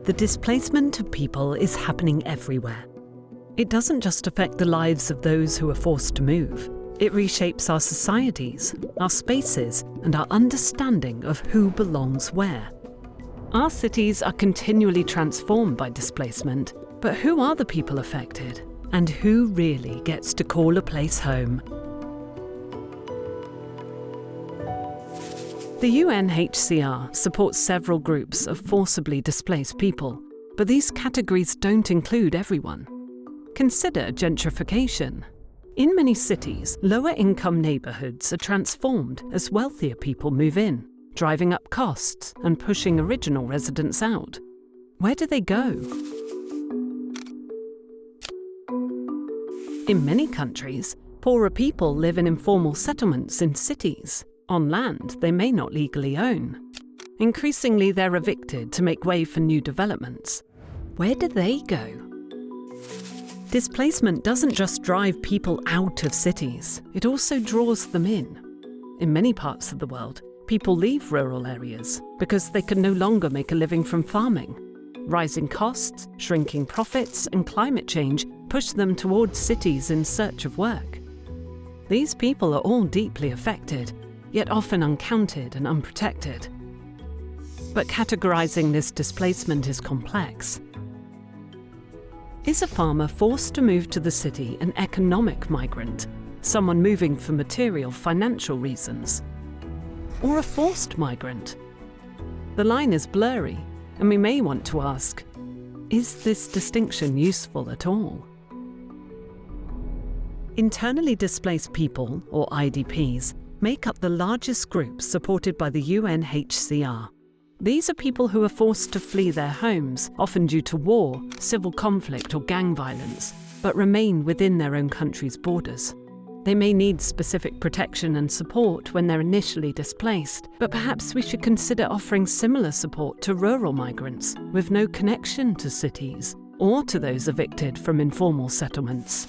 The displacement of people is happening everywhere. It doesn't just affect the lives of those who are forced to move. It reshapes our societies, our spaces, and our understanding of who belongs where. Our cities are continually transformed by displacement, but who are the people affected? And who really gets to call a place home? The UNHCR supports several groups of forcibly displaced people, but these categories don't include everyone. Consider gentrification. In many cities, lower-income neighbourhoods are transformed as wealthier people move in, driving up costs and pushing original residents out. Where do they go? In many countries, poorer people live in informal settlements in cities, on land they may not legally own. Increasingly, they're evicted to make way for new developments. Where do they go? Displacement doesn't just drive people out of cities, it also draws them in. In many parts of the world, people leave rural areas because they can no longer make a living from farming. Rising costs, shrinking profits, and climate change push them towards cities in search of work. These people are all deeply affected, yet often uncounted and unprotected. But categorizing this displacement is complex. Is a farmer forced to move to the city an economic migrant, someone moving for material, financial reasons? Or a forced migrant? The line is blurry, and we may want to ask, is this distinction useful at all? Internally displaced people, or IDPs, make up the largest group supported by the UNHCR. These are people who are forced to flee their homes, often due to war, civil conflict or gang violence, but remain within their own country's borders. They may need specific protection and support when they're initially displaced, but perhaps we should consider offering similar support to rural migrants with no connection to cities, or to those evicted from informal settlements.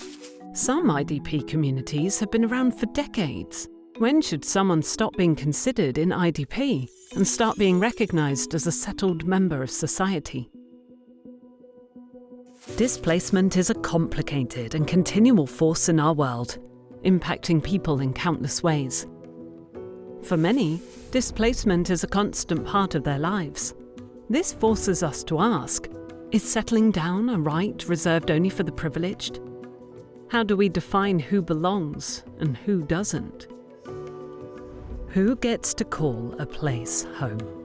Some IDP communities have been around for decades. When should someone stop being considered in IDP and start being recognized as a settled member of society? Displacement is a complicated and continual force in our world, impacting people in countless ways. For many, displacement is a constant part of their lives. This forces us to ask, is settling down a right reserved only for the privileged? How do we define who belongs and who doesn't? Who gets to call a place home?